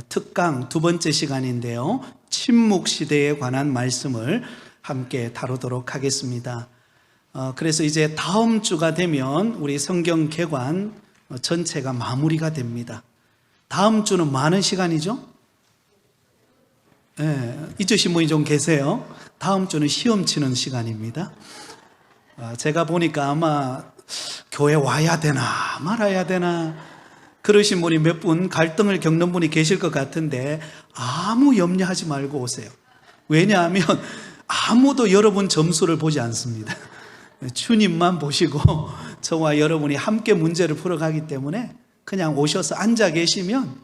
특강 두 번째 시간인데요, 침묵 시대에 관한 말씀을 함께 다루도록 하겠습니다. 그래서 이제 다음 주가 되면 우리 성경 개관 전체가 마무리가 됩니다. 다음 주는 많은 시간이죠? 잊으신 분이 좀 계세요. 다음 주는 시험 치는 시간입니다. 제가 보니까 아마 교회 와야 되나 말아야 되나 그러신 분이 몇 분, 갈등을 겪는 분이 계실 것 같은데 아무 염려하지 말고 오세요. 왜냐하면 아무도 여러분 점수를 보지 않습니다. 주님만 보시고 저와 여러분이 함께 문제를 풀어가기 때문에 그냥 오셔서 앉아 계시면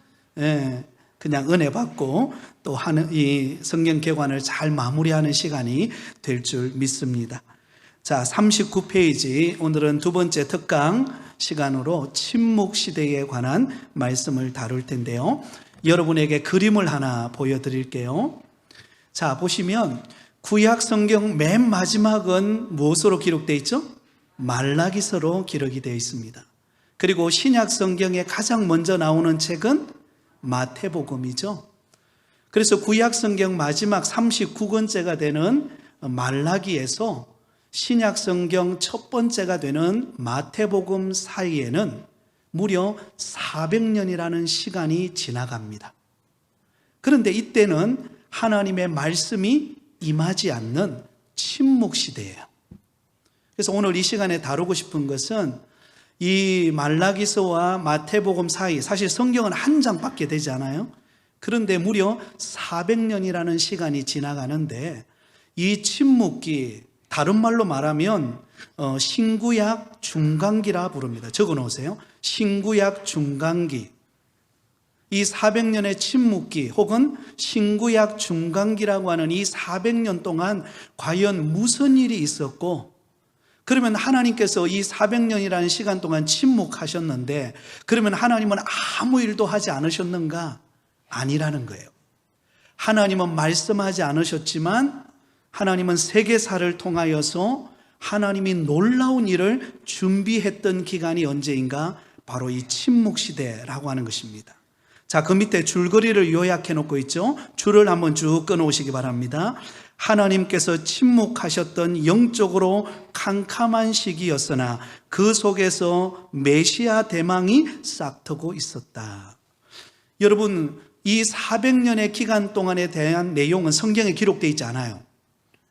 그냥 은혜 받고 또 이 성경 개관을 잘 마무리하는 시간이 될 줄 믿습니다. 자, 39페이지, 오늘은 두 번째 특강 시간으로 침묵 시대에 관한 말씀을 다룰 텐데요, 여러분에게 그림을 하나 보여드릴게요. 자, 보시면 구약 성경 맨 마지막은 무엇으로 기록되어 있죠? 말라기서로 기록이 되어 있습니다. 그리고 신약 성경에 가장 먼저 나오는 책은 마태복음이죠. 그래서 구약 성경 마지막 39권째가 되는 말라기에서 신약 성경 첫 번째가 되는 마태복음 사이에는 무려 400년이라는 시간이 지나갑니다. 그런데 이때는 하나님의 말씀이 임하지 않는 침묵 시대예요. 그래서 오늘 이 시간에 다루고 싶은 것은 이 말라기서와 마태복음 사이, 사실 성경은 한 장밖에 되지 않아요. 그런데 무려 400년이라는 시간이 지나가는데 이 침묵기, 다른 말로 말하면 신구약 중간기라 부릅니다. 적어 놓으세요. 신구약 중간기. 이 400년의 침묵기 혹은 신구약 중간기라고 하는 이 400년 동안 과연 무슨 일이 있었고, 그러면 하나님께서 이 400년이라는 시간 동안 침묵하셨는데 그러면 하나님은 아무 일도 하지 않으셨는가? 아니라는 거예요. 하나님은 말씀하지 않으셨지만 하나님은 세계사를 통하여서 하나님이 놀라운 일을 준비했던 기간이 언제인가? 바로 이 침묵시대라고 하는 것입니다. 자, 그 밑에 줄거리를 요약해 놓고 있죠. 줄을 한번 쭉 끊어오시기 바랍니다. 하나님께서 침묵하셨던 영적으로 캄캄한 시기였으나 그 속에서 메시아 대망이 싹트고 있었다. 여러분, 이 400년의 기간 동안에 대한 내용은 성경에 기록되어 있지 않아요.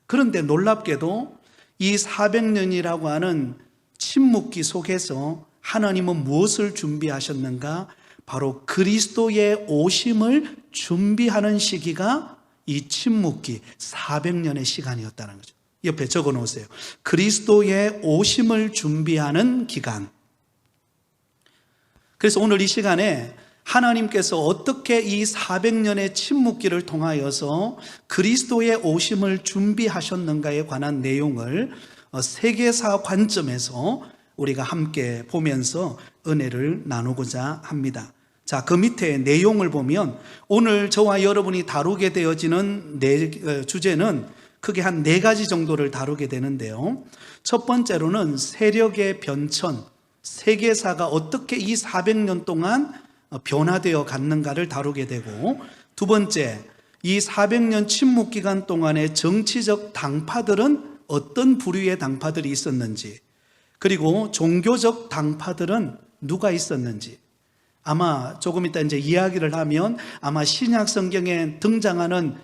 그런데 놀랍게도 이 400년이라고 하는 침묵기 속에서 하나님은 무엇을 준비하셨는가? 바로 그리스도의 오심을 준비하는 시기가 이 침묵기 400년의 시간이었다는 거죠. 옆에 적어 놓으세요. 그리스도의 오심을 준비하는 기간. 그래서 오늘 이 시간에 하나님께서 어떻게 이 400년의 침묵기를 통하여서 그리스도의 오심을 준비하셨는가에 관한 내용을 세계사 관점에서 우리가 함께 보면서 은혜를 나누고자 합니다. 자, 그 밑에 내용을 보면 오늘 저와 여러분이 다루게 되어지는 주제는 크게 한 4가지 정도를 다루게 되는데요, 첫 번째로는 세력의 변천, 세계사가 어떻게 이 400년 동안 변화되어 갔는가를 다루게 되고, 두 번째, 이 400년 침묵 기간 동안의 정치적 당파들은 어떤 부류의 당파들이 있었는지, 그리고 종교적 당파들은 누가 있었는지, 아마 조금 이따 이제 이야기를 하면 아마 신약 성경에 등장하는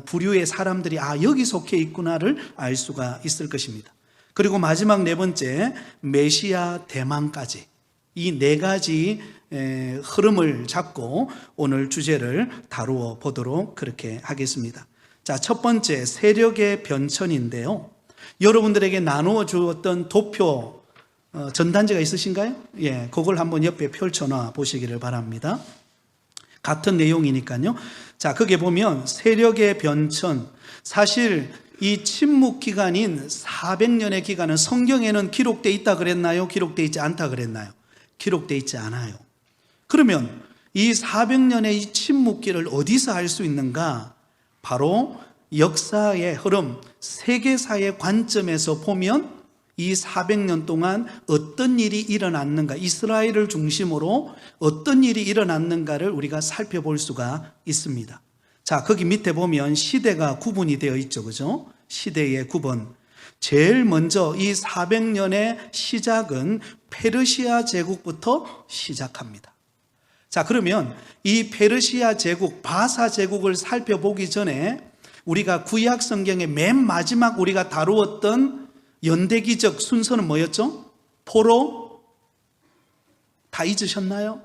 부류의 사람들이 여기 속해 있구나를 알 수가 있을 것입니다. 그리고 마지막 4번째, 메시아 대망까지, 이 4가지 흐름을 잡고 오늘 주제를 다루어 보도록 그렇게 하겠습니다. 자, 첫 번째, 세력의 변천인데요, 여러분들에게 나누어 주었던 도표 전단지가 있으신가요? 예, 그걸 한번 옆에 펼쳐놔 보시기를 바랍니다. 같은 내용이니까요. 자, 거기에 보면 세력의 변천, 사실 이 침묵 기간인 400년의 기간은 성경에는 기록되어 있다 그랬나요? 기록되어 있지 않다 그랬나요? 기록되어 있지 않아요. 그러면 이 400년의 이 침묵기를 어디서 알 수 있는가? 바로 역사의 흐름, 세계사의 관점에서 보면 이 400년 동안 어떤 일이 일어났는가, 이스라엘을 중심으로 어떤 일이 일어났는가를 우리가 살펴볼 수가 있습니다. 자, 거기 밑에 보면 시대가 구분이 되어 있죠. 그죠? 시대의 구분. 제일 먼저 이 400년의 시작은 페르시아 제국부터 시작합니다. 자, 그러면 이 페르시아 제국, 바사 제국을 살펴보기 전에 우리가 구약 성경의 맨 마지막 우리가 다루었던 연대기적 순서는 뭐였죠? 포로? 다 잊으셨나요?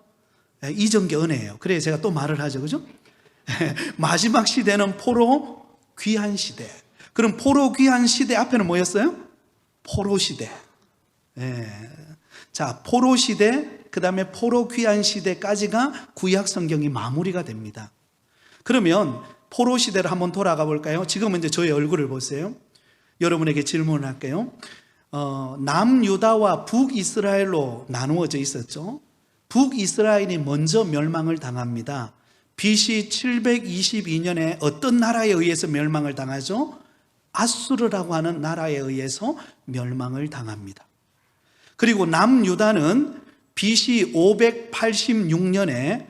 이전계 은혜예요. 그래야 제가 또 말을 하죠. 그죠? 마지막 시대는 포로 귀한 시대. 그럼 포로 귀한 시대 앞에는 뭐였어요? 포로 시대. 자, 포로 시대, 그 다음에 포로 귀한 시대까지가 구약 성경이 마무리가 됩니다. 그러면 포로 시대를 한번 돌아가 볼까요? 지금은 이제 저의 얼굴을 보세요. 여러분에게 질문을 할게요. 남유다와 북이스라엘로 나누어져 있었죠. 북이스라엘이 먼저 멸망을 당합니다. BC 722년에 어떤 나라에 의해서 멸망을 당하죠? 아수르라고 하는 나라에 의해서 멸망을 당합니다. 그리고 남유다는 BC 586년에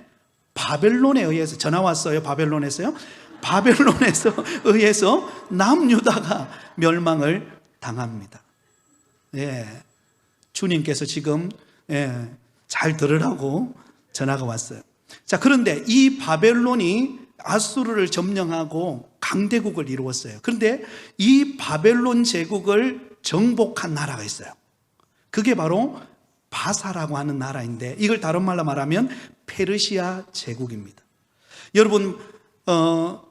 바벨론에 의해서, 전화 왔어요? 바벨론에서요? 바벨론에서 의해서 남유다가 멸망을 당합니다. 주님께서 지금 잘 들으라고 전화가 왔어요. 자, 그런데 이 바벨론이 아수르를 점령하고 강대국을 이루었어요. 그런데 이 바벨론 제국을 정복한 나라가 있어요. 그게 바로 바사라고 하는 나라인데, 이걸 다른 말로 말하면 페르시아 제국입니다. 여러분,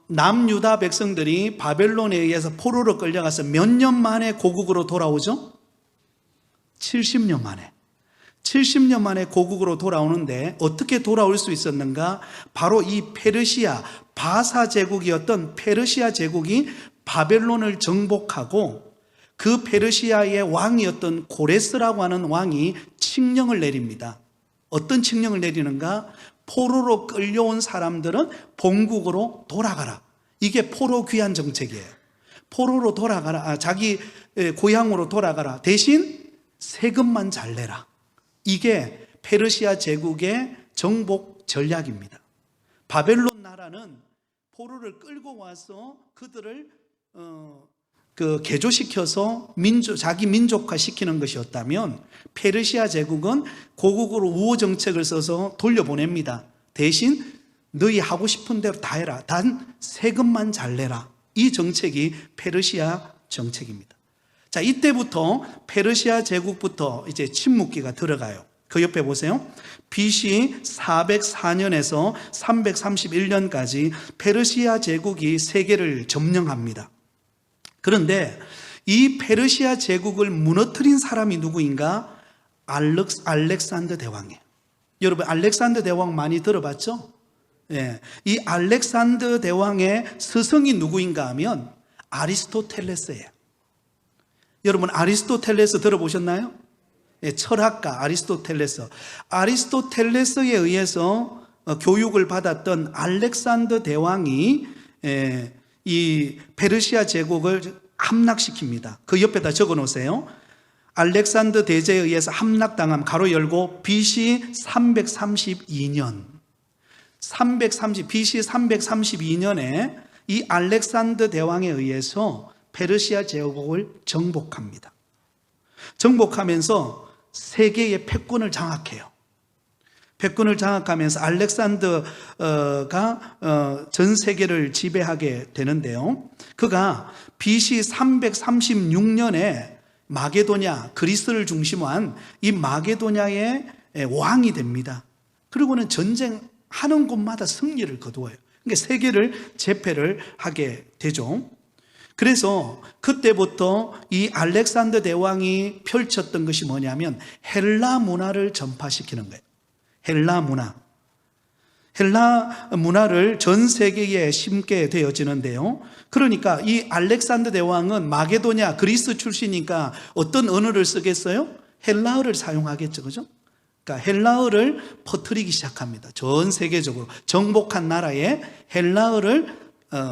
남유다 백성들이 바벨론에 의해서 포로로 끌려가서 몇 년 만에 고국으로 돌아오죠? 70년 만에. 70년 만에 고국으로 돌아오는데 어떻게 돌아올 수 있었는가? 바로 이 페르시아, 바사 제국이었던 페르시아 제국이 바벨론을 정복하고 그 페르시아의 왕이었던 고레스라고 하는 왕이 칙령을 내립니다. 어떤 칙령을 내리는가? 포로로 끌려온 사람들은 본국으로 돌아가라. 이게 포로 귀환 정책이에요. 포로로 돌아가라. 자기 고향으로 돌아가라. 대신 세금만 잘 내라. 이게 페르시아 제국의 정복 전략입니다. 바벨론 나라는 포로를 끌고 와서 그들을 개조시켜서 자기 민족화 시키는 것이었다면, 페르시아 제국은 고국으로 우호 정책을 써서 돌려보냅니다. 대신 너희 하고 싶은 대로 다 해라. 단 세금만 잘 내라. 이 정책이 페르시아 정책입니다. 자, 이때부터 페르시아 제국부터 이제 침묵기가 들어가요. 그 옆에 보세요. BC 404년에서 331년까지 페르시아 제국이 세계를 점령합니다. 그런데 이 페르시아 제국을 무너뜨린 사람이 누구인가? 알렉산더 대왕이에요. 여러분, 알렉산더 대왕 많이 들어봤죠? 이 알렉산더 대왕의 스승이 누구인가 하면 아리스토텔레스예요. 여러분, 아리스토텔레스 들어보셨나요? 철학가 아리스토텔레스. 아리스토텔레스에 의해서 교육을 받았던 알렉산더 대왕이 이 페르시아 제국을 함락시킵니다. 그 옆에다 적어 놓으세요. 알렉산더 대제에 의해서 함락당함, 가로 열고 BC 332년. BC 332년에 이 알렉산더 대왕에 의해서 페르시아 제국을 정복합니다. 정복하면서 세계의 패권을 장악해요. 패권을 장악하면서 알렉산더가 전 세계를 지배하게 되는데요. 그가 BC 336년에 마게도냐, 그리스를 중심으로 한 이 마게도냐의 왕이 됩니다. 그리고는 전쟁하는 곳마다 승리를 거두어요. 그러니까 세계를 제패를 하게 되죠. 그래서 그때부터 이 알렉산더 대왕이 펼쳤던 것이 뭐냐면 헬라 문화를 전파시키는 거예요. 헬라 문화를 전 세계에 심게 되어지는데요. 그러니까 이 알렉산더 대왕은 마게도냐, 그리스 출신이니까 어떤 언어를 쓰겠어요? 헬라어를 사용하겠죠. 그죠? 그러니까 헬라어를 퍼뜨리기 시작합니다. 전 세계적으로 정복한 나라에 헬라어를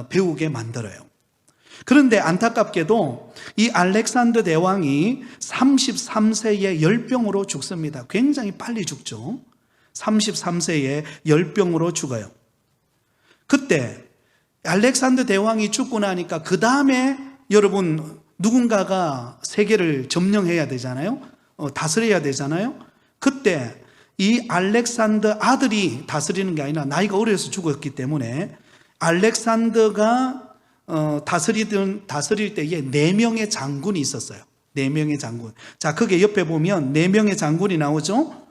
배우게 만들어요. 그런데 안타깝게도 이 알렉산더 대왕이 33세에 열병으로 죽습니다. 굉장히 빨리 죽죠. 33세에 열병으로 죽어요. 그때 알렉산더 대왕이 죽고 나니까 그 다음에 여러분 누군가가 세계를 점령해야 되잖아요. 다스려야 되잖아요. 그때 이 알렉산더 아들이 다스리는 게 아니라 나이가 어려서 죽었기 때문에 알렉산더가 다스릴 때에 4명의 장군이 있었어요. 4명의 장군. 자, 그게 옆에 보면 4명의 장군이 나오죠.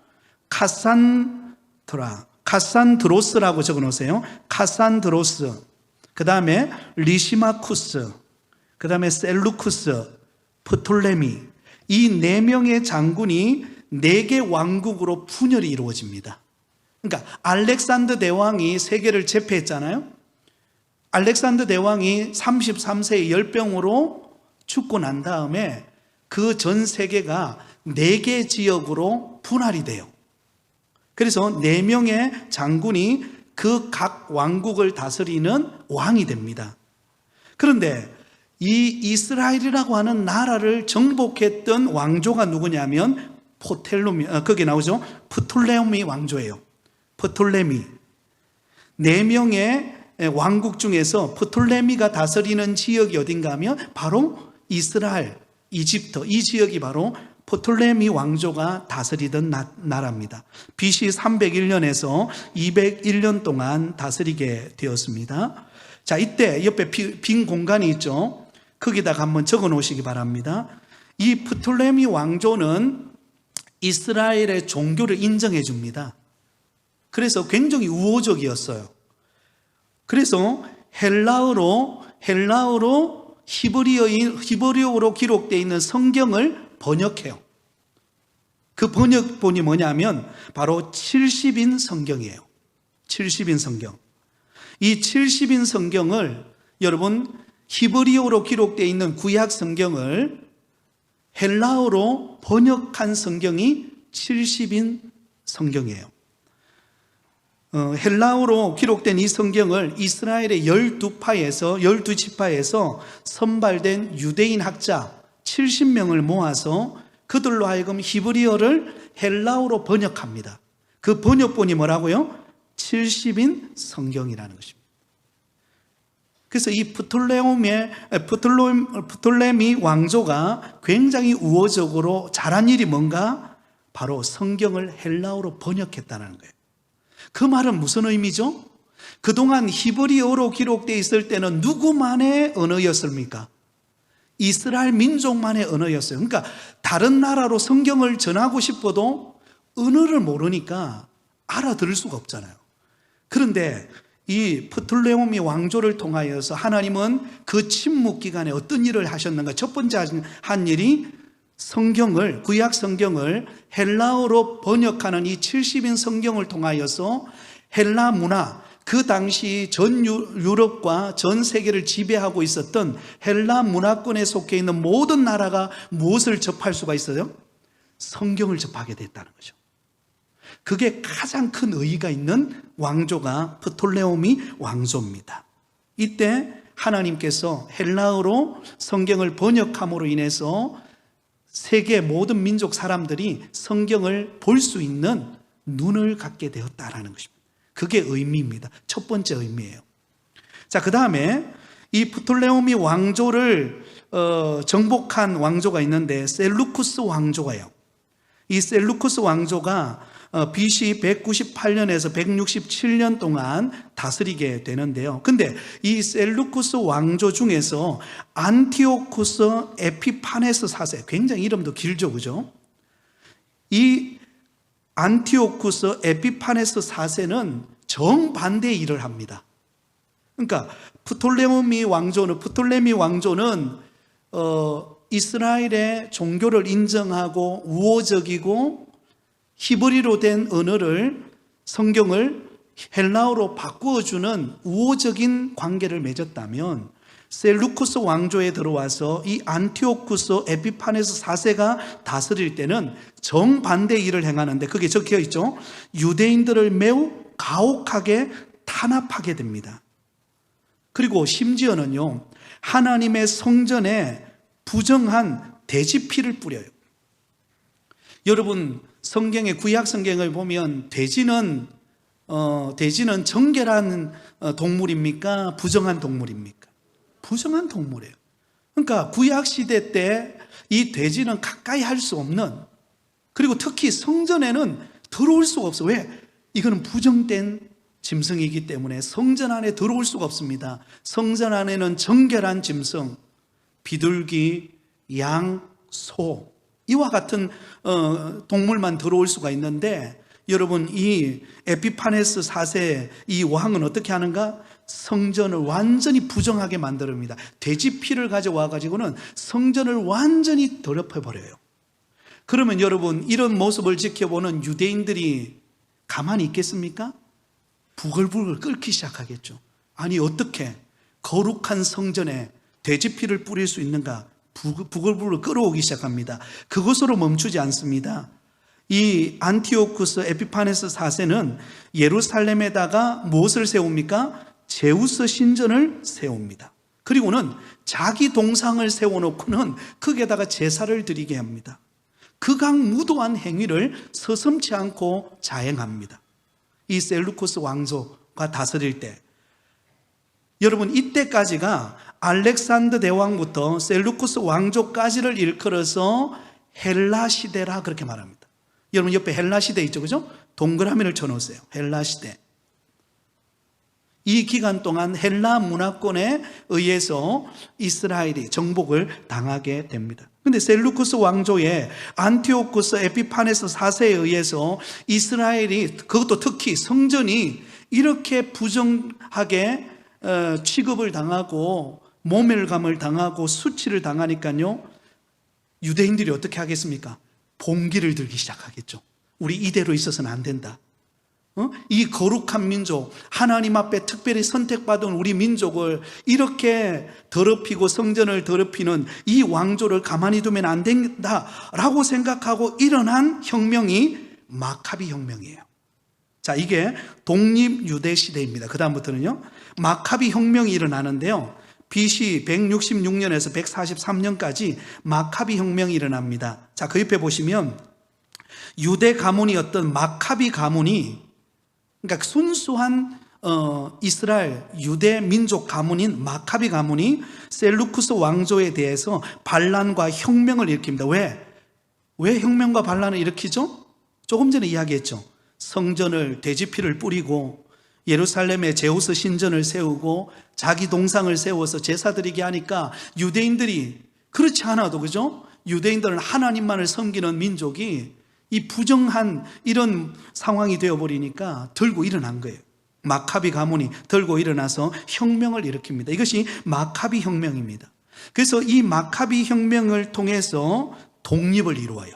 카산드로스라고 적어 놓으세요. 카산드로스. 그 다음에 리시마쿠스. 그 다음에 셀루쿠스, 프톨레미. 이 4명의 장군이 4개 왕국으로 분열이 이루어집니다. 그러니까 알렉산더 대왕이 세계를 제패했잖아요. 알렉산더 대왕이 33세의 열병으로 죽고 난 다음에 그 전 세계가 4개 지역으로 분할이 돼요. 그래서 4명의 장군이 그 각 왕국을 다스리는 왕이 됩니다. 그런데 이 이스라엘이라고 하는 나라를 정복했던 왕조가 누구냐면 거기 나오죠. 프톨레미 왕조예요. 프톨레미. 4명의 왕국 중에서 프톨레미가 다스리는 지역이 어딘가 하면 바로 이스라엘, 이집트, 이 지역이 바로 프톨레미 왕조가 다스리던 나라입니다. BC 301년에서 201년 동안 다스리게 되었습니다. 자, 이때 옆에 빈 공간이 있죠. 거기다가 한번 적어 놓으시기 바랍니다. 이 프톨레미 왕조는 이스라엘의 종교를 인정해 줍니다. 그래서 굉장히 우호적이었어요. 그래서 헬라어로 히브리어로 기록되어 있는 성경을 번역해요. 그 번역본이 뭐냐면 바로 70인 성경이에요. 70인 성경. 이 70인 성경을 여러분 히브리어로 기록되어 있는 구약 성경을 헬라어로 번역한 성경이 70인 성경이에요. 헬라어로 기록된 이 성경을 이스라엘의 12지파에서 선발된 유대인 학자 70명을 모아서 그들로 하여금 히브리어를 헬라어로 번역합니다. 그 번역본이 뭐라고요? 70인 성경이라는 것입니다. 그래서 이 프톨레미 왕조가 굉장히 우호적으로 잘한 일이 뭔가? 바로 성경을 헬라어로 번역했다는 거예요. 그 말은 무슨 의미죠? 그동안 히브리어로 기록되어 있을 때는 누구만의 언어였습니까? 이스라엘 민족만의 언어였어요. 그러니까 다른 나라로 성경을 전하고 싶어도 언어를 모르니까 알아들을 수가 없잖아요. 그런데 이 프톨레미 왕조를 통하여서 하나님은 그 침묵 기간에 어떤 일을 하셨는가? 첫 번째 한 일이 구약 성경을 헬라어로 번역하는 이 70인 성경을 통하여서 헬라 문화, 그 당시 전 유럽과 전 세계를 지배하고 있었던 헬라 문화권에 속해 있는 모든 나라가 무엇을 접할 수가 있어요? 성경을 접하게 됐다는 거죠. 그게 가장 큰 의의가 있는 왕조가 프톨레미 왕조입니다. 이때 하나님께서 헬라어로 성경을 번역함으로 인해서 세계 모든 민족 사람들이 성경을 볼 수 있는 눈을 갖게 되었다라는 것입니다. 그게 의미입니다. 첫 번째 의미예요. 자, 그 다음에 이 프톨레미 왕조를 정복한 왕조가 있는데 셀루쿠스 왕조가요. 이 셀루쿠스 왕조가 BC 198년에서 167년 동안 다스리게 되는데요. 근데 이 셀루쿠스 왕조 중에서 안티오쿠스 에피파네스 4세, 굉장히 이름도 길죠, 그죠? 이 안티오쿠스 에피파네스 4세는 정반대의 일을 합니다. 그러니까 프톨레미 왕조는 이스라엘의 종교를 인정하고 우호적이고 히브리로 된 언어를 성경을 헬라어로 바꾸어주는 우호적인 관계를 맺었다면 셀루쿠스 왕조에 들어와서 이 안티오쿠스 에피파네스 4세가 다스릴 때는 정반대의 일을 행하는데 그게 적혀 있죠. 유대인들을 매우 가혹하게 탄압하게 됩니다. 그리고 심지어는요, 하나님의 성전에 부정한 돼지 피를 뿌려요. 여러분, 성경의 구약 성경을 보면 돼지는 정결한 동물입니까? 부정한 동물입니까? 부정한 동물이에요. 그러니까 구약 시대 때 이 돼지는 가까이 할 수 없는, 그리고 특히 성전에는 들어올 수가 없어. 왜? 이거는 부정된 짐승이기 때문에 성전 안에 들어올 수가 없습니다. 성전 안에는 정결한 짐승, 비둘기, 양, 소, 이와 같은 동물만 들어올 수가 있는데, 여러분, 이 에피파네스 4세 이 왕은 어떻게 하는가? 성전을 완전히 부정하게 만듭니다. 돼지 피를 가져와 가지고는 성전을 완전히 더럽혀 버려요. 그러면 여러분, 이런 모습을 지켜보는 유대인들이 가만히 있겠습니까? 부글부글 끓기 시작하겠죠. 아니, 어떻게 거룩한 성전에 돼지 피를 뿌릴 수 있는가? 부글부글 끓어오기 시작합니다. 그것으로 멈추지 않습니다. 이 안티오쿠스 에피파네스 4세는 예루살렘에다가 무엇을 세웁니까? 제우스 신전을 세웁니다. 그리고는 자기 동상을 세워놓고는 거기에다가 제사를 드리게 합니다. 극악무도한 행위를 서슴지 않고 자행합니다. 이 셀루쿠스 왕조가 다스릴 때, 여러분, 이때까지가 알렉산더 대왕부터 셀루쿠스 왕조까지를 일컬어서 헬라 시대라 그렇게 말합니다. 여러분, 옆에 헬라 시대 있죠, 그죠? 동그라미를 쳐놓으세요. 헬라 시대. 이 기간 동안 헬라 문화권에 의해서 이스라엘이 정복을 당하게 됩니다. 그런데 셀루쿠스 왕조의 안티오쿠스 에피파네스 4세에 의해서 이스라엘이, 그것도 특히 성전이 이렇게 부정하게 취급을 당하고 모멸감을 당하고 수치를 당하니까요, 유대인들이 어떻게 하겠습니까? 봉기를 들기 시작하겠죠. 우리 이대로 있어서는 안 된다. 이 거룩한 민족, 하나님 앞에 특별히 선택받은 우리 민족을 이렇게 더럽히고 성전을 더럽히는 이 왕조를 가만히 두면 안 된다라고 생각하고 일어난 혁명이 마카비 혁명이에요. 자, 이게 독립유대 시대입니다. 그 다음부터는요, 마카비 혁명이 일어나는데요, BC 166년에서 143년까지 마카비 혁명이 일어납니다. 자, 그 옆에 보시면 유대 가문이었던 마카비 가문이, 그러니까 순수한 이스라엘 유대 민족 가문인 마카비 가문이 셀루쿠스 왕조에 대해서 반란과 혁명을 일으킵니다. 왜 혁명과 반란을 일으키죠? 조금 전에 이야기했죠. 성전을 돼지피를 뿌리고 예루살렘에 제우스 신전을 세우고 자기 동상을 세워서 제사드리게 하니까 유대인들이, 그렇지 않아도, 그죠? 유대인들은 하나님만을 섬기는 민족이 이 부정한 이런 상황이 되어버리니까 들고 일어난 거예요. 마카비 가문이 들고 일어나서 혁명을 일으킵니다. 이것이 마카비 혁명입니다. 그래서 이 마카비 혁명을 통해서 독립을 이루어요.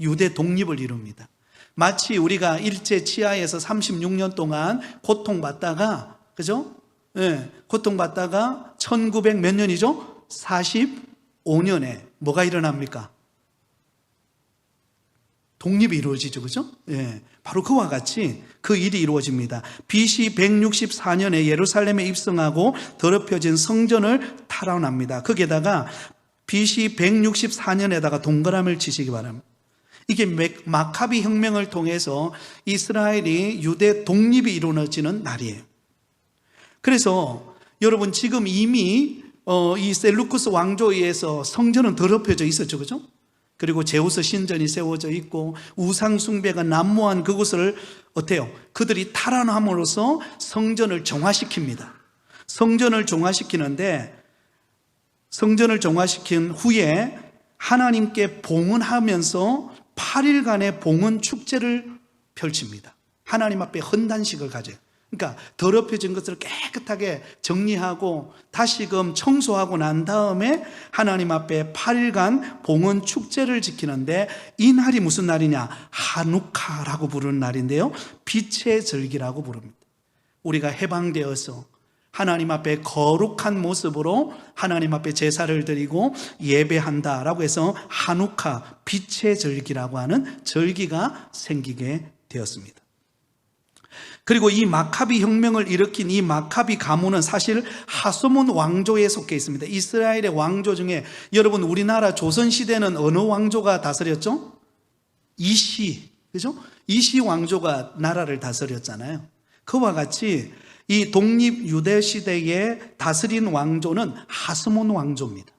유대 독립을 이룹니다. 마치 우리가 일제 치하에서 36년 동안 고통받다가, 그죠? 네, 고통받다가 1900 몇 년이죠? 45년에 뭐가 일어납니까? 독립이 이루어지죠, 그죠? 예, 바로 그와 같이 그 일이 이루어집니다. BC 164년에 예루살렘에 입성하고 더럽혀진 성전을 탈환합니다. 거기에다가 BC 164년에다가 동그라미를 치시기 바랍니다. 이게 마카비 혁명을 통해서 이스라엘이 유대 독립이 이루어지는 날이에요. 그래서 여러분, 지금 이미 이 셀루쿠스 왕조에 의해서 성전은 더럽혀져 있었죠, 그죠? 그리고 제우스 신전이 세워져 있고 우상 숭배가 난무한 그곳을 어때요? 그들이 탈환함으로써 성전을 정화시킵니다. 성전을 정화시키는데, 성전을 정화시킨 후에 하나님께 봉헌하면서 8일간의 봉헌 축제를 펼칩니다. 하나님 앞에 헌단식을 가져요. 그러니까 더럽혀진 것을 깨끗하게 정리하고 다시금 청소하고 난 다음에 하나님 앞에 8일간 봉헌 축제를 지키는데, 이 날이 무슨 날이냐? 하누카라고 부르는 날인데요, 빛의 절기라고 부릅니다. 우리가 해방되어서 하나님 앞에 거룩한 모습으로 하나님 앞에 제사를 드리고 예배한다라고 해서 하누카, 빛의 절기라고 하는 절기가 생기게 되었습니다. 그리고 이 마카비 혁명을 일으킨 이 마카비 가문은 사실 하소몬 왕조에 속해 있습니다. 이스라엘의 왕조 중에 여러분 우리나라 조선시대는 어느 왕조가 다스렸죠? 이시, 그죠? 이시 왕조가 나라를 다스렸잖아요. 그와 같이 이 독립 유대 시대에 다스린 왕조는 하소몬 왕조입니다.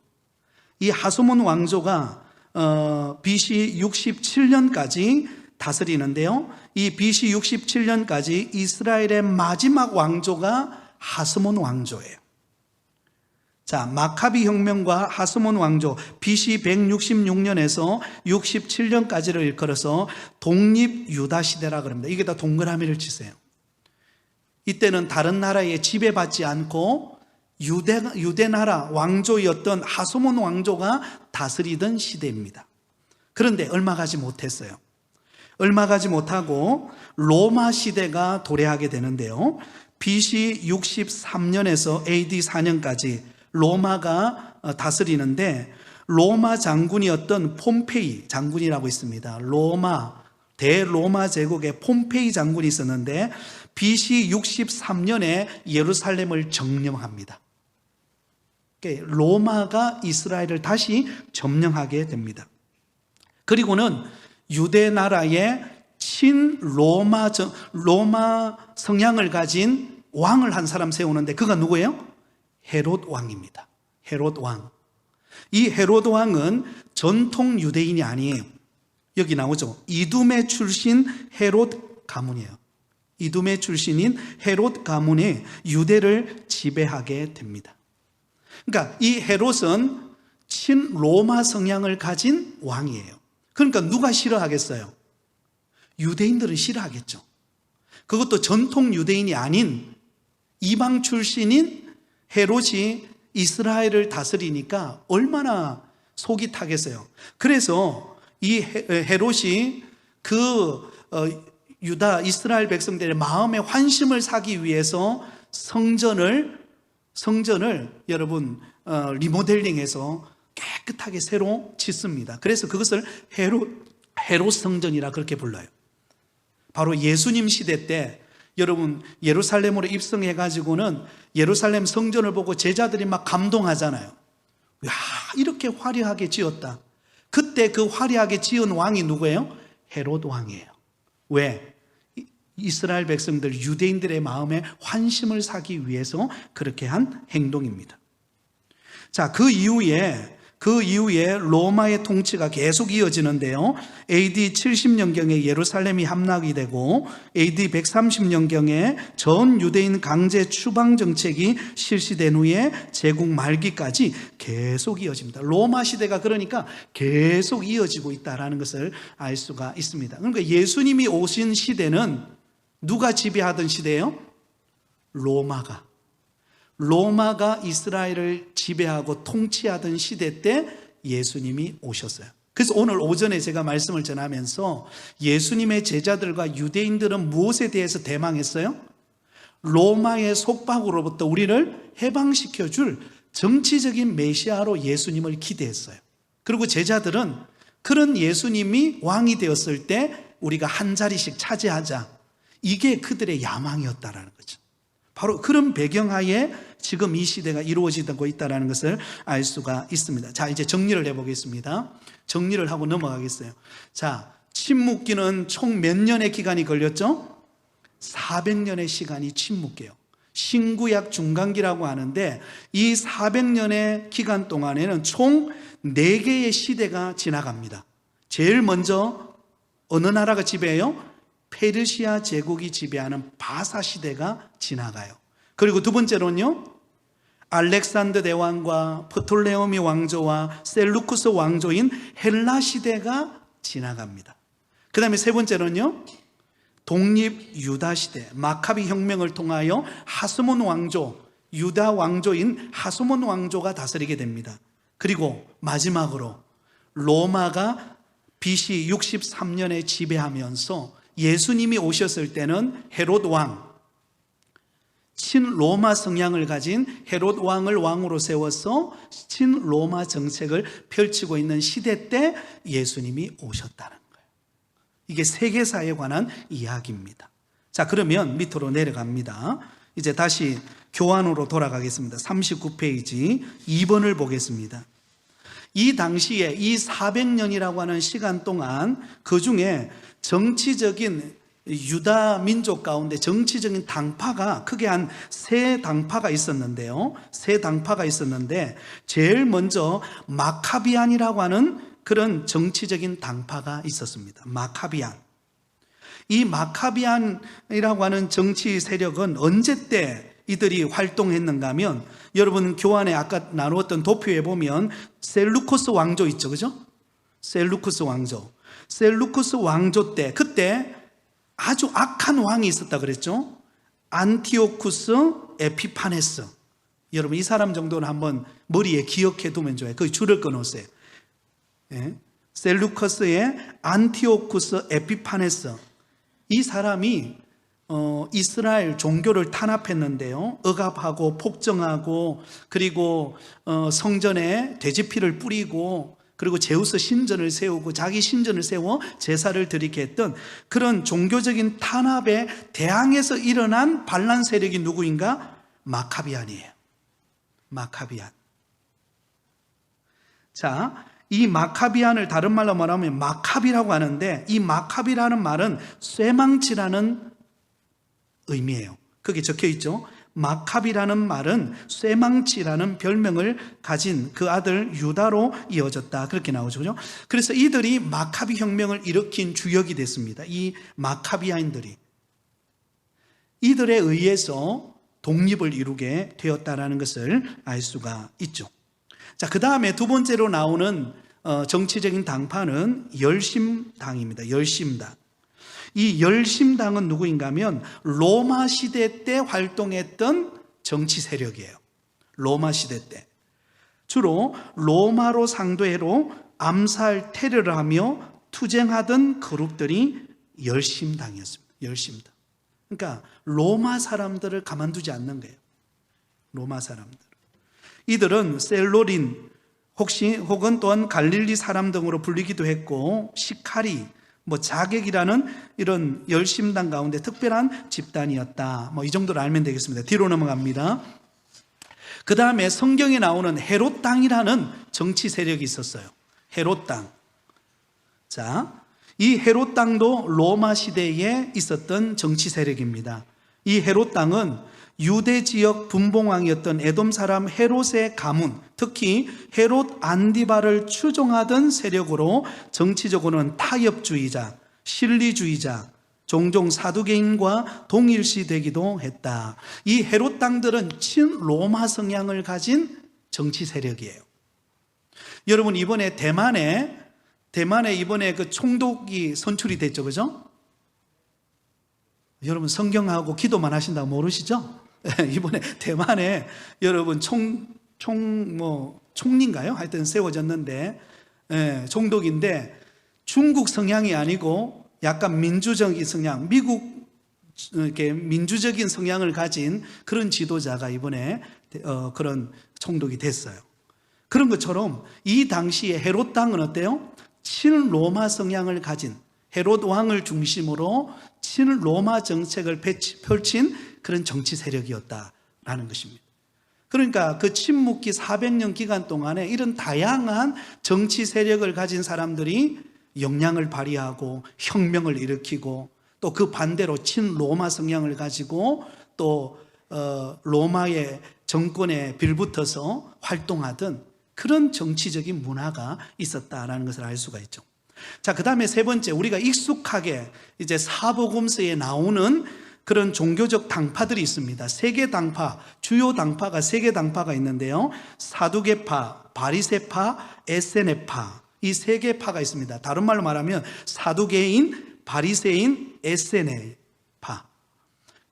이 하소몬 왕조가 BC 67년까지 다스리는데요. 이 BC 67년까지 이스라엘의 마지막 왕조가 하스몬 왕조예요. 자, 마카비 혁명과 하스몬 왕조 BC 166년에서 67년까지를 일컬어서 독립 유다 시대라 그럽니다. 이게 다 동그라미를 치세요. 이때는 다른 나라에 지배받지 않고 유대 나라 왕조였던 하스몬 왕조가 다스리던 시대입니다. 그런데 얼마 가지 못했어요. 얼마 가지 못하고 로마 시대가 도래하게 되는데요. BC 63년에서 AD 4년까지 로마가 다스리는데 로마 장군이었던 폼페이 장군이라고 있습니다. 대로마 제국의 폼페이 장군이 있었는데 BC 63년에 예루살렘을 점령합니다. 로마가 이스라엘을 다시 점령하게 됩니다. 그리고는 유대 나라의 로마 성향을 가진 왕을 한 사람 세우는데 그가 누구예요? 헤롯 왕입니다. 헤롯 왕. 이 헤롯 왕은 전통 유대인이 아니에요. 여기 나오죠. 이두메 출신 헤롯 가문이에요. 이두메 출신인 헤롯 가문이 유대를 지배하게 됩니다. 그러니까 이 헤롯은 친로마 성향을 가진 왕이에요. 그러니까 누가 싫어하겠어요? 유대인들은 싫어하겠죠. 그것도 전통 유대인이 아닌 이방 출신인 헤롯이 이스라엘을 다스리니까 얼마나 속이 타겠어요. 그래서 이 헤롯이 유다 이스라엘 백성들의 마음에 환심을 사기 위해서 성전을 여러분 리모델링해서 깨끗하게 새로 짓습니다. 그래서 그것을 헤롯 성전이라 그렇게 불러요. 바로 예수님 시대 때 여러분 예루살렘으로 입성해 가지고는 예루살렘 성전을 보고 제자들이 막 감동하잖아요. 야, 이렇게 화려하게 지었다. 그때 그 화려하게 지은 왕이 누구예요? 헤롯 왕이에요. 왜? 이스라엘 백성들 유대인들의 마음에 환심을 사기 위해서 그렇게 한 행동입니다. 자, 그 이후에 로마의 통치가 계속 이어지는데요. AD 70년경에 예루살렘이 함락이 되고 AD 130년경에 전 유대인 강제 추방 정책이 실시된 후에 제국 말기까지 계속 이어집니다. 로마 시대가 그러니까 계속 이어지고 있다는 것을 알 수가 있습니다. 그러니까 예수님이 오신 시대는 누가 지배하던 시대예요? 로마가 이스라엘을 지배하고 통치하던 시대 때 예수님이 오셨어요. 그래서 오늘 오전에 제가 말씀을 전하면서 예수님의 제자들과 유대인들은 무엇에 대해서 대망했어요? 로마의 속박으로부터 우리를 해방시켜 줄 정치적인 메시아로 예수님을 기대했어요. 그리고 제자들은 그런 예수님이 왕이 되었을 때 우리가 한 자리씩 차지하자. 이게 그들의 야망이었다라는 거죠. 바로 그런 배경하에 지금 이 시대가 이루어지고 있다는 것을 알 수가 있습니다. 자, 이제 정리를 해보겠습니다. 정리를 하고 넘어가겠어요. 자, 침묵기는 총 몇 년의 기간이 걸렸죠? 400년의 시간이 침묵기예요. 신구약 중간기라고 하는데 이 400년의 기간 동안에는 총 4개의 시대가 지나갑니다. 제일 먼저 어느 나라가 지배해요? 페르시아 제국이 지배하는 바사 시대가 지나가요. 그리고 두 번째로는요, 알렉산더 대왕과 프톨레오미 왕조와 셀루쿠스 왕조인 헬라 시대가 지나갑니다. 그 다음에 세 번째로는요, 독립 유다 시대, 마카비 혁명을 통하여 하스몬 왕조, 유다 왕조인 하스몬 왕조가 다스리게 됩니다. 그리고 마지막으로 로마가 BC 63년에 지배하면서 예수님이 오셨을 때는 헤롯 왕, 친로마 성향을 가진 헤롯 왕을 왕으로 세워서 친로마 정책을 펼치고 있는 시대 때 예수님이 오셨다는 거예요. 이게 세계사에 관한 이야기입니다. 자, 그러면 밑으로 내려갑니다. 이제 다시 교환으로 돌아가겠습니다. 39페이지 2번을 보겠습니다. 이 당시에 이 400년이라고 하는 시간 동안 그 중에 정치적인 유다 민족 가운데 정치적인 당파가 크게 한 세 당파가 있었는데요. 세 당파가 있었는데 제일 먼저 마카비안이라고 하는 그런 정치적인 당파가 있었습니다. 마카비안. 이 마카비안이라고 하는 정치 세력은 언제 때 이들이 활동했는가 하면 여러분 교환에 아까 나누었던 도표에 보면 셀루쿠스 왕조 있죠, 그죠? 셀루쿠스 왕조. 셀루쿠스 왕조 때 그때 아주 악한 왕이 있었다 그랬죠? 안티오쿠스 에피파네스. 여러분 이 사람 정도는 한번 머리에 기억해 두면 좋아요. 거기 줄을 끊으세요. 예? 셀루커스의 안티오쿠스 에피파네스. 이 사람이 이스라엘 종교를 탄압했는데요. 억압하고 폭정하고 그리고 성전에 돼지피를 뿌리고 그리고 제우스 신전을 세우고 자기 신전을 세워 제사를 드리게 했던 그런 종교적인 탄압에 대항해서 일어난 반란 세력이 누구인가? 마카비안이에요. 마카비안. 자, 이 마카비안을 다른 말로 말하면 마카비라고 하는데 이 마카비라는 말은 쇠망치라는 의미예요. 거기 적혀 있죠. 마카비라는 말은 쇠망치라는 별명을 가진 그 아들 유다로 이어졌다. 그렇게 나오죠. 그죠? 그래서 이들이 마카비 혁명을 일으킨 주역이 됐습니다. 이 마카비아인들이. 이들에 의해서 독립을 이루게 되었다는 것을 알 수가 있죠. 자, 그 다음에 두 번째로 나오는 정치적인 당파는 열심당입니다. 열심당. 이 열심당은 누구인가 하면 로마 시대 때 활동했던 정치 세력이에요. 로마 시대 때. 주로 로마로 상대로 암살 테러를 하며 투쟁하던 그룹들이 열심당이었습니다. 열심당. 그러니까 로마 사람들을 가만두지 않는 거예요. 로마 사람들. 이들은 셀로린 혹은 또한 갈릴리 사람 등으로 불리기도 했고 시카리 자객이라는 이런 열심당 가운데 특별한 집단이었다. 이 정도로 알면 되겠습니다. 뒤로 넘어갑니다. 그 다음에 성경에 나오는 헤롯 당이라는 정치 세력이 있었어요. 헤롯 당. 자, 이 헤롯 당도 로마 시대에 있었던 정치 세력입니다. 이 헤롯 당은 유대 지역 분봉왕이었던 에돔 사람 헤롯의 가문, 특히 헤롯 안디바를 추종하던 세력으로 정치적으로는 타협주의자, 실리주의자, 종종 사두개인과 동일시되기도 했다. 이 헤롯 당들은 친로마 성향을 가진 정치 세력이에요. 여러분 이번에 대만에 이번에 그 총독이 선출이 됐죠, 그죠? 여러분 성경하고 기도만 하신다고 모르시죠? 이번에 대만에 여러분 총리인가요? 하여튼 세워졌는데 총독인데 중국 성향이 아니고 약간 민주적인 성향, 미국 이렇게 민주적인 성향을 가진 그런 지도자가 이번에 그런 총독이 됐어요. 그런 것처럼 이 당시에 헤롯 당은 어때요? 친로마 성향을 가진 헤롯 왕을 중심으로 친로마 정책을 펼친 그런 정치 세력이었다라는 것입니다. 그러니까 그 침묵기 400년 기간 동안에 이런 다양한 정치 세력을 가진 사람들이 영향을 발휘하고 혁명을 일으키고 또 그 반대로 친로마 성향을 가지고 또 로마의 정권에 빌붙어서 활동하던 그런 정치적인 문화가 있었다라는 것을 알 수가 있죠. 자, 그 다음에 세 번째, 우리가 익숙하게 이제 사복음서에 나오는 그런 종교적 당파들이 있습니다. 세 개 당파, 주요 당파가 세 개 당파가 있는데요. 사두개파, 바리새파, 에세네파, 이 세 개 파가 있습니다. 다른 말로 말하면 사두개인, 바리새인, 에세네파.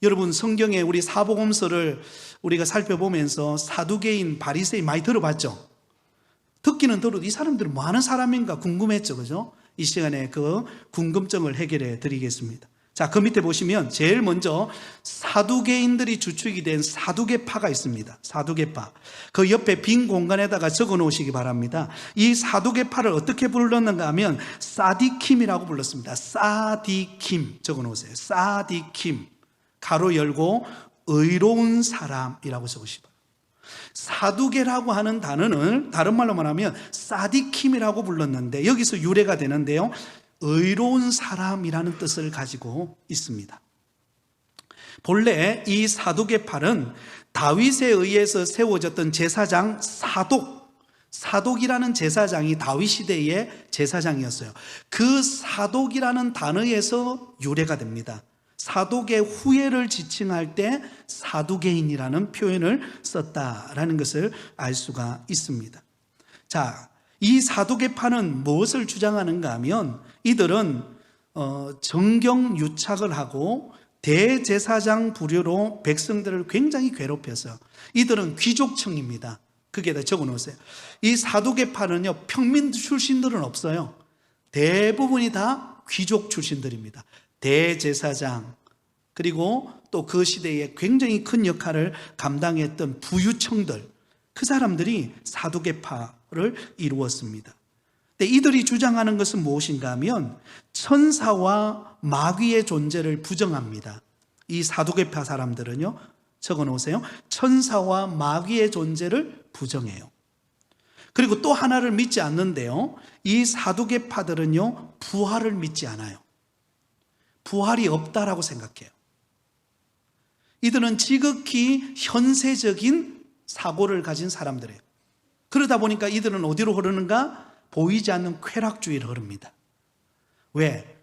여러분 성경에 우리 사복음서를 우리가 살펴보면서 사두개인, 바리새인 많이 들어봤죠? 듣기는 들어도 이 사람들은 뭐 하는 사람인가 궁금했죠, 그죠? 이 시간에 그 궁금증을 해결해 드리겠습니다. 자, 그 밑에 보시면 제일 먼저 사두개인들이 주축이 된 사두개파가 있습니다. 사두개파. 그 옆에 빈 공간에다가 적어 놓으시기 바랍니다. 이 사두개파를 어떻게 불렀는가 하면 사디킴이라고 불렀습니다. 사디킴 적어 놓으세요. 사디킴. 가로 열고 의로운 사람이라고 적으시기 바랍니다. 사두개라고 하는 단어는 다른 말로 말하면 사디킴이라고 불렀는데 여기서 유래가 되는데요, 의로운 사람이라는 뜻을 가지고 있습니다. 본래 이 사두개파는 다윗에 의해서 세워졌던 제사장 사독이라는 제사장이 다윗 시대의 제사장이었어요. 그 사독이라는 단어에서 유래가 됩니다. 사독의 후예를 지칭할 때 사두개인이라는 표현을 썼다라는 것을 알 수가 있습니다. 자, 이 사두개파는 무엇을 주장하는가 하면 이들은 정경유착을 하고 대제사장 부류로 백성들을 굉장히 괴롭혀서, 이들은 귀족층입니다. 거기에다 적어 놓으세요. 이 사두개파는요, 평민 출신들은 없어요. 대부분이 다 귀족 출신들입니다. 대제사장, 그리고 또 그 시대에 굉장히 큰 역할을 감당했던 부유층들, 그 사람들이 사두개파를 이루었습니다. 근데 이들이 주장하는 것은 무엇인가 하면 천사와 마귀의 존재를 부정합니다. 이 사두개파 사람들은요, 적어 놓으세요. 천사와 마귀의 존재를 부정해요. 그리고 또 하나를 믿지 않는데요, 이 사두개파들은요, 부활을 믿지 않아요. 부활이 없다라고 생각해요. 이들은 지극히 현세적인 사고를 가진 사람들이에요. 그러다 보니까 이들은 어디로 흐르는가? 보이지 않는 쾌락주의로 흐릅니다. 왜?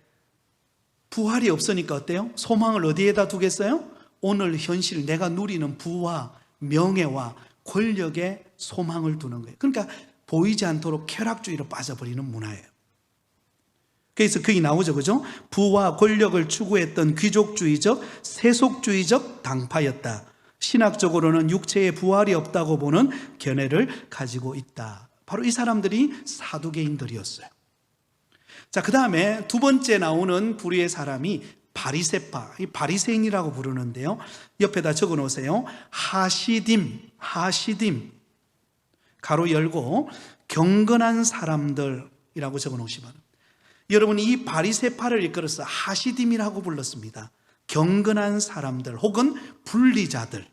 부활이 없으니까 어때요? 소망을 어디에다 두겠어요? 오늘 현실 내가 누리는 부와 명예와 권력에 소망을 두는 거예요. 그러니까 보이지 않도록 쾌락주의로 빠져버리는 문화예요. 그래서 거기 나오죠, 그죠? 부와 권력을 추구했던 귀족주의적, 세속주의적 당파였다. 신학적으로는 육체의 부활이 없다고 보는 견해를 가지고 있다. 바로 이 사람들이 사두개인들이었어요. 자, 그 다음에 두 번째 나오는 부류의 사람이 바리새파, 이 바리새인이라고 부르는데요, 옆에다 적어 놓으세요. 하시딤, 가로 열고 경건한 사람들이라고 적어 놓으시면, 여러분, 이 바리새파를 이끌어서 하시딤이라고 불렀습니다. 경건한 사람들 혹은 분리자들.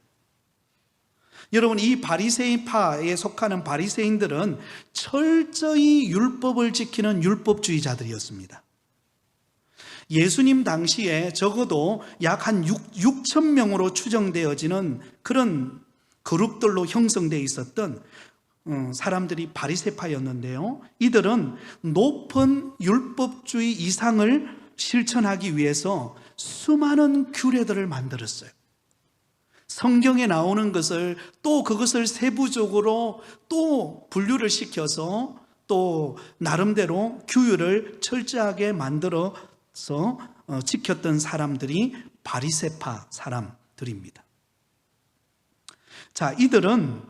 여러분, 이 바리새인파에 속하는 바리새인들은 철저히 율법을 지키는 율법주의자들이었습니다. 예수님 당시에 적어도 약 한 6천 명으로 추정되어지는 그런 그룹들로 형성되어 있었던 사람들이 바리새파였는데요, 이들은 높은 율법주의 이상을 실천하기 위해서 수많은 규례들을 만들었어요. 성경에 나오는 것을 또 그것을 세부적으로 또 분류를 시켜서 또 나름대로 규율을 철저하게 만들어서 지켰던 사람들이 바리새파 사람들입니다. 자, 이들은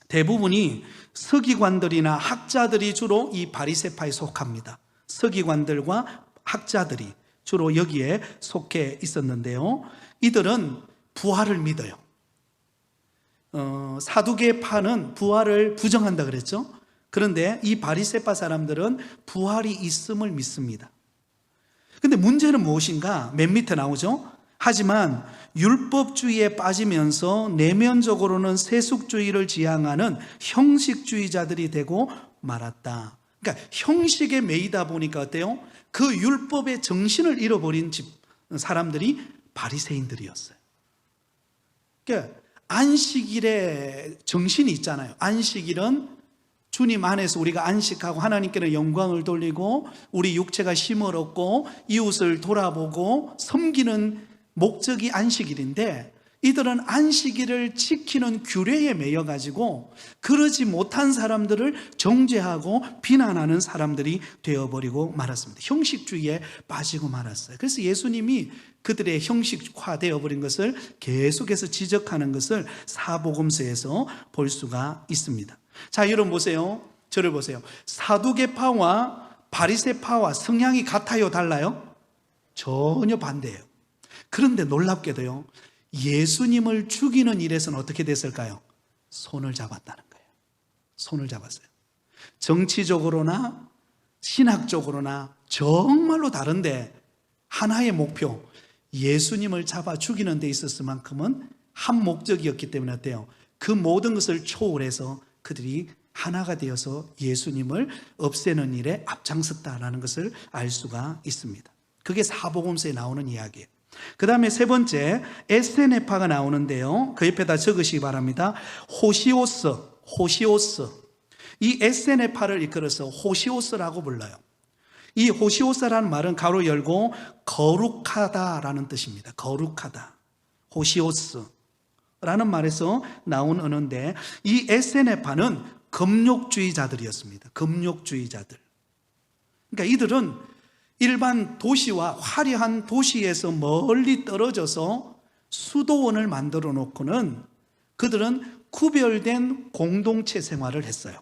대부분이 서기관들이나 학자들이 주로 이 바리새파에 속합니다. 서기관들과 학자들이 주로 여기에 속해 있었는데요, 이들은 부활을 믿어요. 사두개파는 부활을 부정한다 그랬죠. 그런데 이 바리새파 사람들은 부활이 있음을 믿습니다. 근데 문제는 무엇인가? 맨 밑에 나오죠. 하지만 율법주의에 빠지면서 내면적으로는 세속주의를 지향하는 형식주의자들이 되고 말았다. 그러니까 형식에 매이다 보니까 어때요? 그 율법의 정신을 잃어버린 사람들이 바리새인들이었어요. 그러니까 안식일에 정신이 있잖아요. 안식일은 주님 안에서 우리가 안식하고 하나님께는 영광을 돌리고 우리 육체가 쉼을 얻고 이웃을 돌아보고 섬기는 목적이 안식일인데, 이들은 안식일을 지키는 규례에 매여가지고 그러지 못한 사람들을 정죄하고 비난하는 사람들이 되어버리고 말았습니다. 형식주의에 빠지고 말았어요. 그래서 예수님이 그들의 형식화되어 버린 것을 계속해서 지적하는 것을 사복음서에서 볼 수가 있습니다. 자, 여러분 보세요. 저를 보세요. 사두개파와 바리새파와 성향이 같아요, 달라요? 전혀 반대예요. 그런데 놀랍게도요, 예수님을 죽이는 일에서는 어떻게 됐을까요? 손을 잡았다는 거예요. 손을 잡았어요. 정치적으로나 신학적으로나 정말로 다른데 하나의 목표, 예수님을 잡아 죽이는 데 있었을 만큼은 한 목적이었기 때문에 어때요? 그 모든 것을 초월해서 그들이 하나가 되어서 예수님을 없애는 일에 앞장섰다라는 것을 알 수가 있습니다. 그게 사복음서에 나오는 이야기예요. 그 다음에 세 번째, 에세네파가 나오는데요, 그 옆에다 적으시기 바랍니다. 호시오스. 이 에세네파를 이끌어서 호시오스라고 불러요. 이 호시오스라는 말은 가로 열고 거룩하다라는 뜻입니다. 거룩하다. 호시오스라는 말에서 나온 언어인데, 이 에세네파는 금욕주의자들이었습니다. 금욕주의자들. 그러니까 이들은 일반 도시와 화려한 도시에서 멀리 떨어져서 수도원을 만들어 놓고는 그들은 구별된 공동체 생활을 했어요.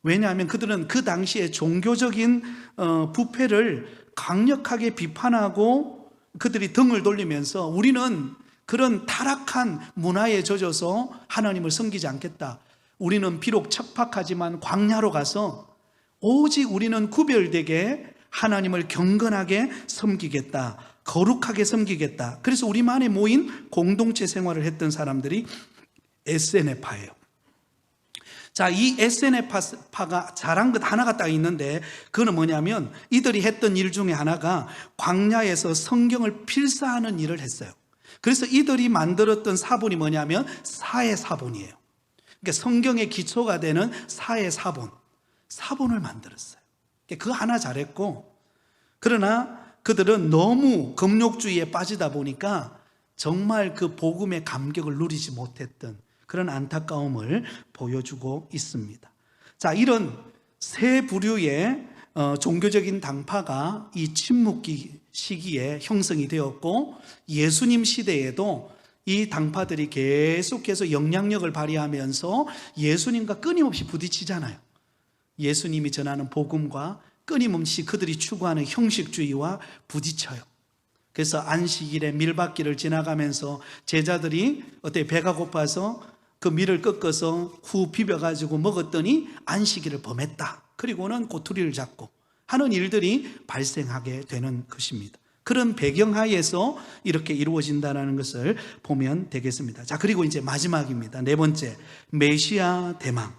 왜냐하면 그들은 그 당시에 종교적인 부패를 강력하게 비판하고 그들이 등을 돌리면서 우리는 그런 타락한 문화에 젖어서 하나님을 섬기지 않겠다. 우리는 비록 척박하지만 광야로 가서 오직 우리는 구별되게 하나님을 경건하게 섬기겠다. 거룩하게 섬기겠다. 그래서 우리만에 모인 공동체 생활을 했던 사람들이 에세네파예요. 자, 이 에세네파가 잘한 것 하나가 딱 있는데, 그거는 뭐냐면 이들이 했던 일 중에 하나가 광야에서 성경을 필사하는 일을 했어요. 그래서 이들이 만들었던 사본이 뭐냐면 사해사본이에요. 그러니까 성경의 기초가 되는 사본을 만들었어요. 그 하나 잘했고, 그러나 그들은 너무 금욕주의에 빠지다 보니까 정말 그 복음의 감격을 누리지 못했던 그런 안타까움을 보여주고 있습니다. 자, 이런 세 부류의 종교적인 당파가 이 침묵기 시기에 형성이 되었고, 예수님 시대에도 이 당파들이 계속해서 영향력을 발휘하면서 예수님과 끊임없이 부딪히잖아요. 예수님이 전하는 복음과 끊임없이 그들이 추구하는 형식주의와 부딪혀요. 그래서 안식일에 밀밭길을 지나가면서 제자들이 어때 배가 고파서 그 밀을 꺾어서 후 비벼가지고 먹었더니 안식일을 범했다. 그리고는 꼬투리를 잡고 하는 일들이 발생하게 되는 것입니다. 그런 배경하에서 이렇게 이루어진다는 것을 보면 되겠습니다. 자, 그리고 이제 마지막입니다. 네 번째, 메시아 대망.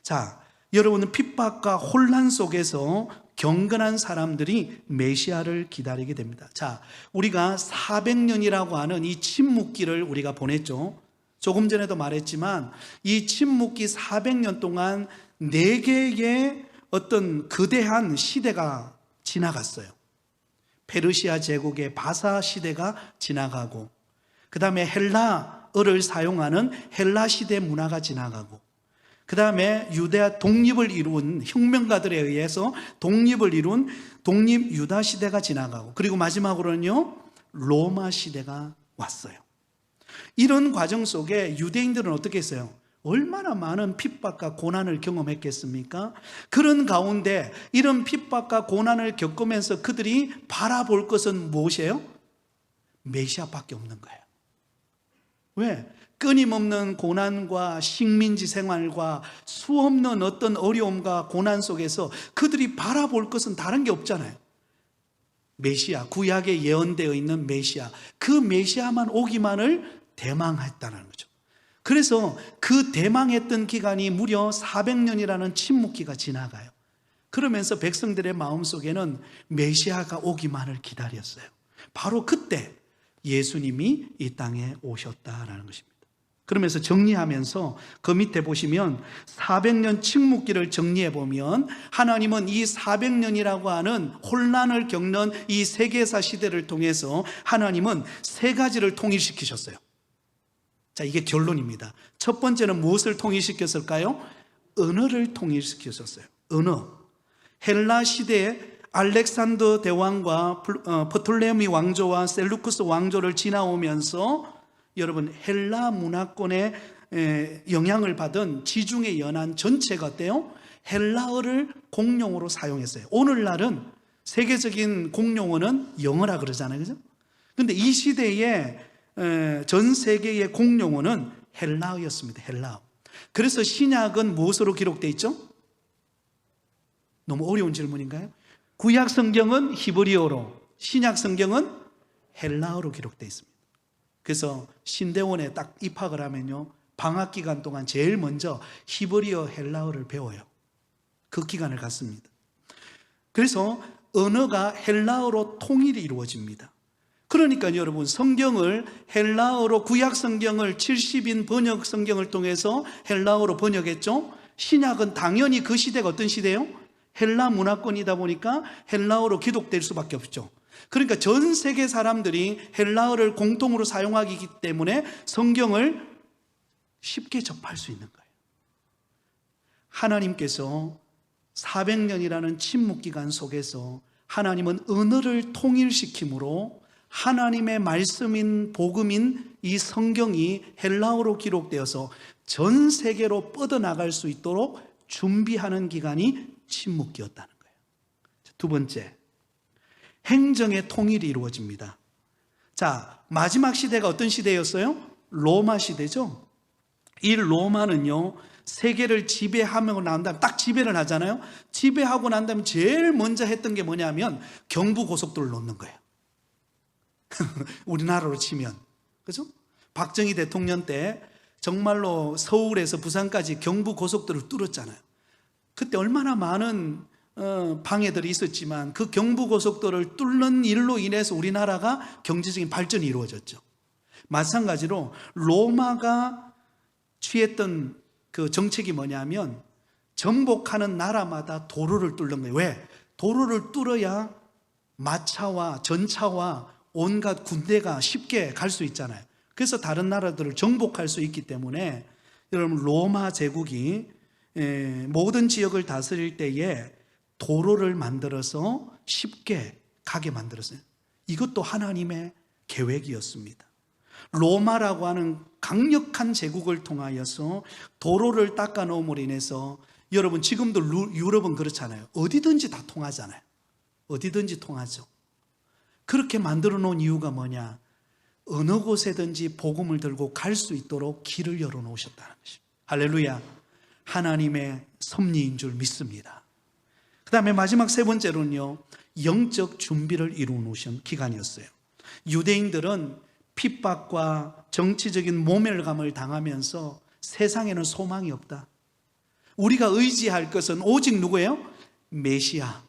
자, 여러분은 핍박과 혼란 속에서 경건한 사람들이 메시아를 기다리게 됩니다. 자, 우리가 400년이라고 하는 이 침묵기를 우리가 보냈죠. 조금 전에도 말했지만 이 침묵기 400년 동안 4개의 어떤 거대한 시대가 지나갔어요. 페르시아 제국의 바사 시대가 지나가고, 그 다음에 헬라어를 사용하는 헬라 시대 문화가 지나가고, 그 다음에 유대아 독립을 이룬 혁명가들에 의해서 독립을 이룬 독립 유다 시대가 지나가고, 그리고 마지막으로는요 로마 시대가 왔어요. 이런 과정 속에 유대인들은 어떻게 했어요? 얼마나 많은 핍박과 고난을 경험했겠습니까? 그런 가운데 이런 핍박과 고난을 겪으면서 그들이 바라볼 것은 무엇이에요? 메시아밖에 없는 거예요. 왜? 끊임없는 고난과 식민지 생활과 수없는 어떤 어려움과 고난 속에서 그들이 바라볼 것은 다른 게 없잖아요. 메시아, 구약에 예언되어 있는 메시아, 그 메시아만 오기만을 대망했다는 거죠. 그래서 그 대망했던 기간이 무려 400년이라는 침묵기가 지나가요. 그러면서 백성들의 마음속에는 메시아가 오기만을 기다렸어요. 바로 그때 예수님이 이 땅에 오셨다라는 것입니다. 그러면서 정리하면서 그 밑에 보시면 400년 침묵기를 정리해 보면 하나님은 이 400년이라고 하는 혼란을 겪는 이 세계사 시대를 통해서 하나님은 세 가지를 통일시키셨어요. 자, 이게 결론입니다. 첫 번째는 무엇을 통일시켰을까요? 언어를 통일시켰었어요. 언어. 헬라 시대에 알렉산더 대왕과 프톨레미 왕조와 셀루쿠스 왕조를 지나오면서 여러분 헬라 문화권의 영향을 받은 지중해 연안 전체가 어때요? 헬라어를 공용어로 사용했어요. 오늘날은 세계적인 공용어는 영어라 그러잖아요. 그죠? 근데 이 시대에 전 세계의 공용어는 헬라어였습니다. 헬라어. 그래서 신약은 무엇으로 기록되어 있죠? 너무 어려운 질문인가요? 구약 성경은 히브리어로, 신약 성경은 헬라어로 기록되어 있습니다. 그래서 신대원에 딱 입학을 하면요, 방학 기간 동안 제일 먼저 히브리어, 헬라어를 배워요. 그 기간을 갖습니다. 그래서 언어가 헬라어로 통일이 이루어집니다. 그러니까 여러분, 성경을 헬라어로, 구약 성경을 70인 번역 성경을 통해서 헬라어로 번역했죠. 신약은 당연히 그 시대가 어떤 시대예요? 헬라 문화권이다 보니까 헬라어로 기록될 수밖에 없죠. 그러니까 전 세계 사람들이 헬라어를 공통으로 사용하기 때문에 성경을 쉽게 접할 수 있는 거예요. 하나님께서 400년이라는 침묵기간 속에서 하나님은 언어를 통일시킴으로 하나님의 말씀인 복음인 이 성경이 헬라어로 기록되어서 전 세계로 뻗어나갈 수 있도록 준비하는 기간이 침묵기였다는 거예요. 두 번째, 행정의 통일이 이루어집니다. 자, 마지막 시대가 어떤 시대였어요? 로마 시대죠. 이 로마는요, 세계를 지배하고 난 다음에 딱 지배를 하잖아요. 지배하고 난 다음에 제일 먼저 했던 게 뭐냐면 경부고속도로를 놓는 거예요. 우리나라로 치면, 그죠? 박정희 대통령 때 정말로 서울에서 부산까지 경부고속도로를 뚫었잖아요. 그때 얼마나 많은 방해들이 있었지만 그 경부고속도로를 뚫는 일로 인해서 우리나라가 경제적인 발전이 이루어졌죠. 마찬가지로 로마가 취했던 그 정책이 뭐냐면 정복하는 나라마다 도로를 뚫는 거예요. 왜? 도로를 뚫어야 마차와 전차와 온갖 군대가 쉽게 갈 수 있잖아요. 그래서 다른 나라들을 정복할 수 있기 때문에 여러분, 로마 제국이 모든 지역을 다스릴 때에 도로를 만들어서 쉽게 가게 만들었어요. 이것도 하나님의 계획이었습니다. 로마라고 하는 강력한 제국을 통하여서 도로를 닦아 놓음으로 인해서, 여러분 지금도 유럽은 그렇잖아요. 어디든지 다 통하잖아요. 어디든지 통하죠. 그렇게 만들어 놓은 이유가 뭐냐? 어느 곳에든지 복음을 들고 갈 수 있도록 길을 열어 놓으셨다는 것입니다. 할렐루야. 하나님의 섭리인 줄 믿습니다. 그 다음에 마지막 세 번째로는요, 영적 준비를 이루어 놓으신 기간이었어요. 유대인들은 핍박과 정치적인 모멸감을 당하면서 세상에는 소망이 없다. 우리가 의지할 것은 오직 누구예요? 메시아.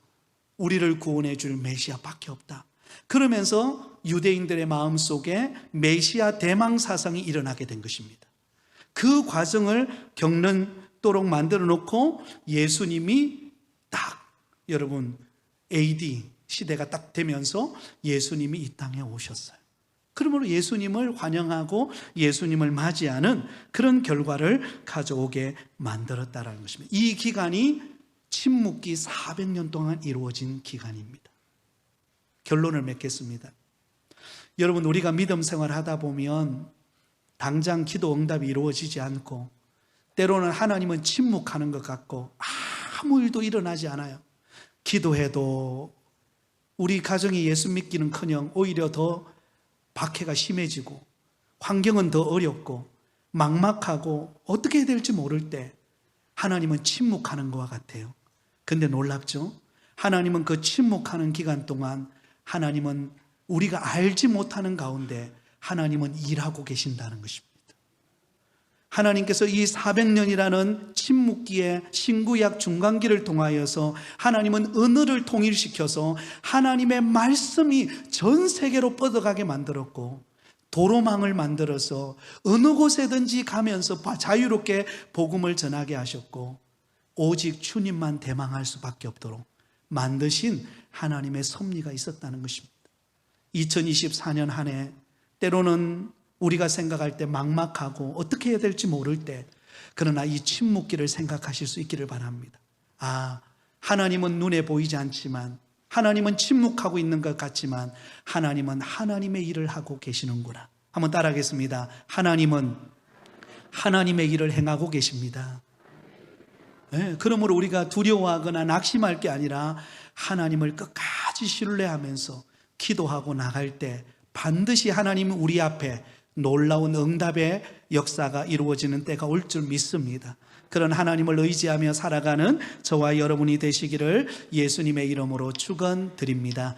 우리를 구원해 줄 메시아밖에 없다. 그러면서 유대인들의 마음속에 메시아 대망 사상이 일어나게 된 것입니다. 그 과정을 겪는도록 만들어 놓고 예수님이 딱, 여러분, AD 시대가 딱 되면서 예수님이 이 땅에 오셨어요. 그러므로 예수님을 환영하고 예수님을 맞이하는 그런 결과를 가져오게 만들었다는 것입니다. 이 기간이 침묵기 400년 동안 이루어진 기간입니다. 결론을 맺겠습니다. 여러분, 우리가 믿음 생활 하다 보면 당장 기도 응답이 이루어지지 않고, 때로는 하나님은 침묵하는 것 같고 아무 일도 일어나지 않아요. 기도해도 우리 가정이 예수 믿기는커녕 오히려 더 박해가 심해지고 환경은 더 어렵고 막막하고 어떻게 해야 될지 모를 때 하나님은 침묵하는 것과 같아요. 근데 놀랍죠? 하나님은 그 침묵하는 기간 동안 하나님은 우리가 알지 못하는 가운데 하나님은 일하고 계신다는 것입니다. 하나님께서 이 400년이라는 침묵기의 신구약 중간기를 통하여서 하나님은 언어를 통일시켜서 하나님의 말씀이 전 세계로 뻗어가게 만들었고, 도로망을 만들어서 어느 곳에든지 가면서 자유롭게 복음을 전하게 하셨고, 오직 주님만 대망할 수밖에 없도록 만드신 하나님의 섭리가 있었다는 것입니다. 2024년 한 해, 때로는 우리가 생각할 때 막막하고 어떻게 해야 될지 모를 때, 그러나 이 침묵기를 생각하실 수 있기를 바랍니다. 아, 하나님은 눈에 보이지 않지만, 하나님은 침묵하고 있는 것 같지만 하나님은 하나님의 일을 하고 계시는구나. 한번 따라하겠습니다. 하나님은 하나님의 일을 행하고 계십니다. 네, 그러므로 우리가 두려워하거나 낙심할 게 아니라 하나님을 끝까지 끝까지 신뢰하면서 기도하고 나갈 때 반드시 하나님은 우리 앞에 놀라운 응답의 역사가 이루어지는 때가 올 줄 믿습니다. 그런 하나님을 의지하며 살아가는 저와 여러분이 되시기를 예수님의 이름으로 축원드립니다.